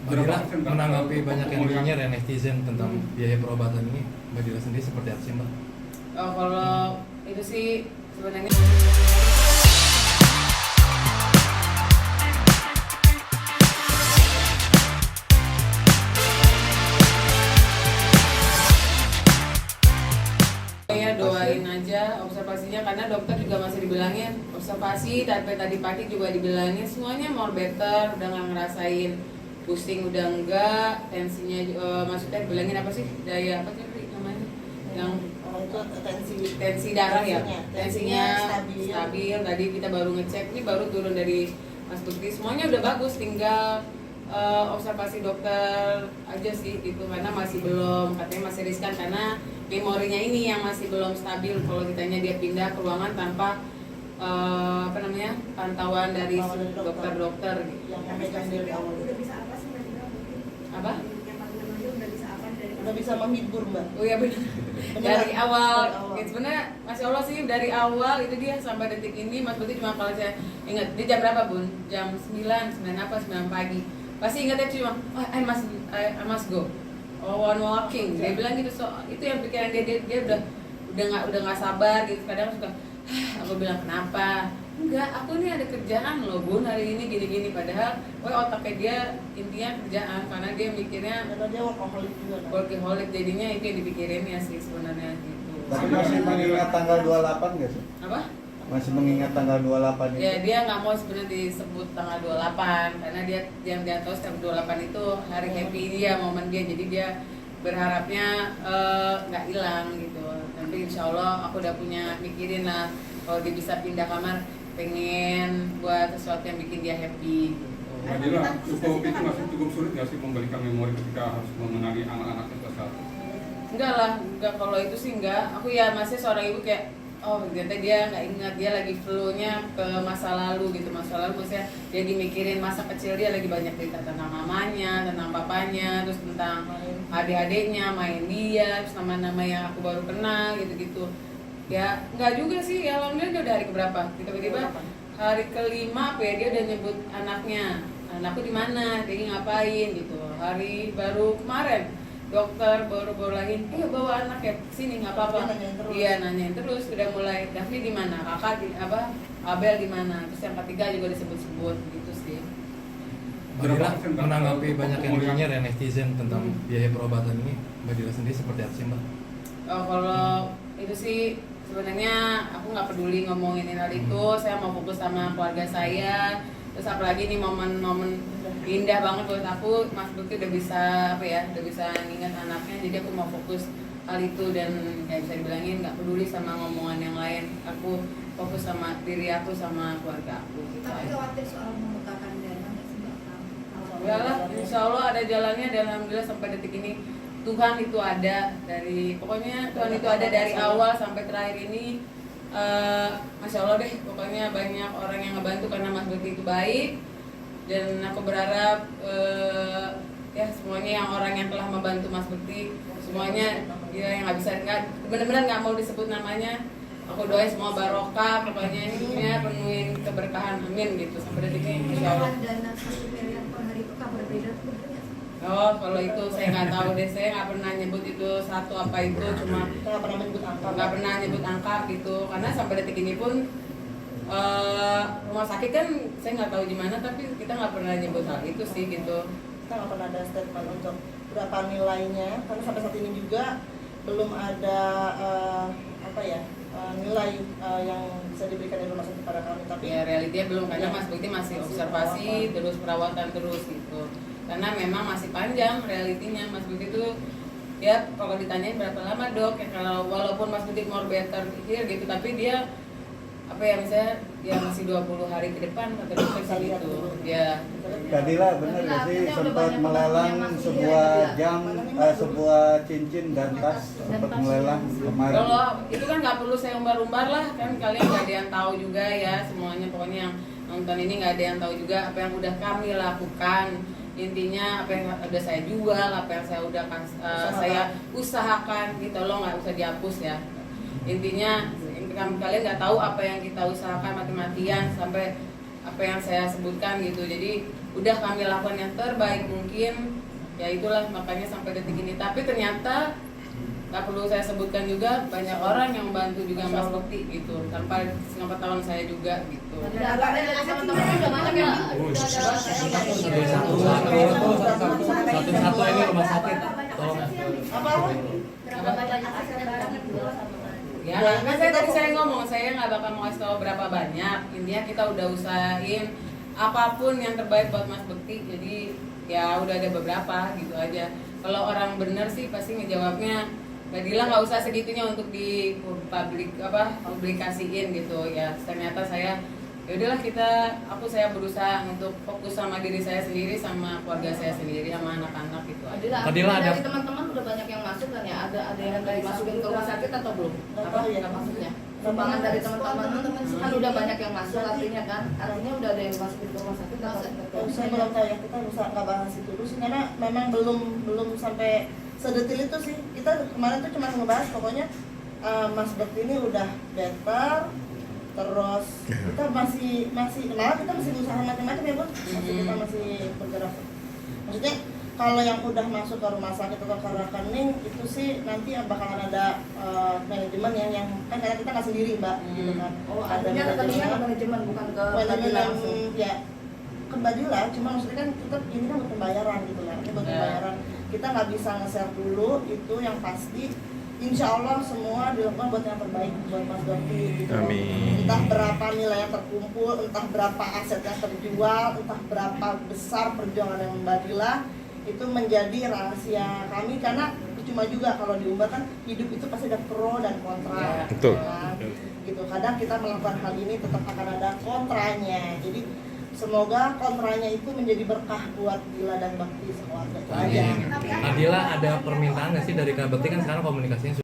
Mbak Dila menanggapi banyak yang nyinyir ya netizen tentang biaya perobatan ini, Mbak Dila sendiri seperti apa sih Mbak? Kalau itu sih sebenarnya ya doain aja observasinya, karena dokter juga masih dibilangin observasi, tapi tadi pagi juga dibilangin semuanya more better, udah nggak ngerasain pusing, udah enggak, tensinya maksudnya dibilangin apa sih, daya apa sih namanya yang itu tensi darah ya, tensinya stabil. Tadi kita baru ngecek, ini baru turun dari Mas Bukti, semuanya udah bagus, tinggal observasi dokter aja sih gitu, karena masih belum, katanya masih riskan karena memorinya ini yang masih belum stabil. Kalau ditanya dia pindah ke ruangan tanpa pantauan dari dokter-dokter gitu. yang dari awal Udah bisa apa sih Mbak Dila? Apa? Yang paling menonjol udah bisa apa dari udah bisa menghibur Mbak. Oh iya benar. Dari awal, gitu. Sebenarnya Masya Allah sih dari awal itu dia sampai detik ini Mas Bukti cuma, kalau saya ingat dia jam berapa Bun? Jam 9 apa 9 pagi. Pasti ingatnya cuma, I must go. Oh, one walking. Dia bilang gitu, so itu yang pikiran dia udah nggak sabar gitu. Kadang suka, aku bilang kenapa? Enggak, aku nih ada kerjaan loh Bun hari ini gini-gini, padahal otaknya dia intinya kerjaan, karena dia mikirnya Karena dia workaholic juga kan. workaholic, jadinya itu yang dipikirinnya sih sebenarnya gitu. Tapi masih mengingat tanggal 28 nggak sih? Apa? Masih mengingat tanggal 28 itu? Ya dia nggak mau sebenarnya disebut tanggal 28 karena dia yang dia tahu tanggal 28 itu hari happy dia, momen dia, jadi dia berharapnya nggak hilang gitu. Nanti insya Allah aku udah punya mikirin lah, kalau dia bisa pindah kamar, pengen buat sesuatu yang bikin dia happy gitu. Mbak Dila, cukup sulit nggak sih membalikan memori ketika harus mengenali anak-anaknya ke saat? Enggak, kalau itu sih enggak. Aku ya masih seorang ibu kayak, oh ternyata dia nggak ingat, dia lagi flow-nya ke masa lalu gitu. Masa lalu maksudnya dia dimikirin masa kecil dia, lagi banyak cerita tentang mamanya, tentang papanya, terus tentang adik-adiknya, main dia, terus nama-nama yang aku baru kenal gitu-gitu. Ya enggak juga sih, ya alhamdulillah dia udah hari keberapa? Tiba-tiba hari kelima apa ya, dia udah nyebut anaknya, anakku di mana, dia ngapain gitu. Hari baru kemarin dokter baru lagi, bawa anak ya sini nggak apa-apa. Dia nanyain terus, udah mulai Davi di mana, kakak di apa, Abel di mana, terus yang ketiga juga disebut-sebut gitu sih. Mbak Dila menanggapi banyak yang nyinyir ya netizen tentang biaya perobatan ini, Mbak Dila sendiri seperti apa sih Mbak? Kalau itu sih sebenarnya aku nggak peduli ngomongin hal itu, saya mau fokus sama keluarga saya. Terus apalagi nih momen-momen indah banget buat aku, Mas Bukti udah bisa udah bisa nginget anaknya, jadi aku mau fokus hal itu, dan ya bisa dibilangin nggak peduli sama ngomongan yang lain, aku fokus sama diri aku sama keluarga aku gitu Tapi aja. khawatir soal membukakan dana nggak sih Mbak? Ya lah, insya Allah ada jalannya, dan alhamdulillah sampai detik ini Tuhan itu ada pokoknya Tuhan itu ada dari awal sampai terakhir ini. Masya Allah deh, pokoknya banyak orang yang ngebantu karena Mas Bukti itu baik, dan aku berharap ya semuanya yang orang yang telah membantu Mas Bukti, semuanya ya yang benar-benar nggak mau disebut namanya, aku doain semua barokah, pokoknya ini ya penuhin keberkahan, amin gitu sampai detik ini insya Allah. Dana 1 miliar per hari itu kabar beda tuh bener nggak sih? Oh, kalau itu saya nggak tahu deh, saya nggak pernah nyebut itu satu apa itu, cuma Kita nggak pernah menyebut angka. nggak pernah nyebut angka gitu, karena sampai detik ini pun rumah sakit kan saya nggak tahu gimana, tapi kita nggak pernah nyebut hal itu sih gitu. Kita nggak pernah ada statement untuk berapa nilainya, karena sampai saat ini juga belum ada nilai yang bisa diberikan dari rumah sakit kepada kami. Tapi Ya realitinya belum, karena Mas Bukti masih observasi terus, perawatan terus gitu, karena memang masih panjang realitinya. Mas Bukti itu ya kalau ditanyain berapa lama dok, ya kalau walaupun Mas Bukti more better here gitu, tapi dia misalnya ya masih 20 hari ke depan atau dokter sih gitu ya. Mbak Dila bener nggak sih sempat melelang sebuah jam, sebuah cincin dan tas, sempat melelang kemarin? Kalau itu kan nggak perlu saya umbar-umbar lah, kan kalian nggak ada yang tahu juga ya semuanya, pokoknya yang nonton ini nggak ada yang tahu juga apa yang udah kami lakukan. Intinya apa yang udah saya jual, apa yang saya udah saya usahakan gitu loh, nggak usah dihapus ya. Intinya kalian nggak tahu apa yang kita usahakan mati-matian sampai apa yang saya sebutkan gitu. Jadi udah kami lakukan yang terbaik mungkin, ya itulah makanya sampai detik ini. Tapi ternyata nggak perlu saya sebutkan juga, banyak orang yang membantu juga Mas Bekti gitu, tanpa pengetahuan saya juga gitu. Dampaknya dari teman-teman udah banyak ya. Satu-satu ini rumah sakit. Tolong. Apa? Berapa banyak aset yang dijual sama Ya, kan saya ngomong, saya nggak bakal mau kasih tahu berapa banyak. Intinya kita udah usahain apapun yang terbaik buat Mas Bekti. Jadi ya udah ada beberapa gitu aja. Kalau orang bener sih pasti ngejawabnya, Mbak Dila nggak usah segitunya untuk di publikasiin gitu ya. Ternyata saya ya udahlah saya berusaha untuk fokus sama diri saya sendiri, sama keluarga saya sendiri, sama anak-anak gitu aja. Tadi lah ada- dari teman-teman udah banyak yang masuk kan ya, ada yang dimasukin ke rumah sakit atau belum? Apa ya? Maksudnya sumbangan dari teman-teman kan udah banyak yang masuk, artinya udah ada yang dimasukin ke rumah sakit atau Saya belum tahu ya, kita nggak bahas itu dulu sih, karena memang belum sampai sedetil itu sih. Kita kemarin tuh cuma ngebahas pokoknya Mas Bekti ini udah better, terus kita masih malah kita masih berusaha macam-macam ya Bun, kita masih bergerak. Maksudnya kalau yang udah masuk ke rumah sakit atau ke rekening itu sih nanti bakalan ada manajemen yang kan karena kita nggak sendiri Mbak, gitu kan. Oh, artinya rekeningnya ke manajemen bukan ke Badila langsung. Ya ke Badila, cuma maksudnya kan kita ini kan buat pembayaran gitu lah, ini buat pembayaran. Kita nggak bisa nge-share dulu, itu yang pasti. Insya Allah semua dilakukan buat yang terbaik buat Mas Bekti gitu. Amin. Entah berapa nilai yang terkumpul, entah berapa aset yang terjual, entah berapa besar perjuangan yang Mbak Dila, itu menjadi rahasia kami, karena cuma juga kalau diumbar kan hidup itu pasti ada pro dan kontra. Betul. Kan? Gitu. Kadang kita melakukan hal ini tetap akan ada kontranya. Jadi semoga kontranya itu menjadi berkah buat Dila dan Bekti sekeluarga itu aja. Adila ada permintaan nggak sih dari Kak Bekti, kan sekarang komunikasinya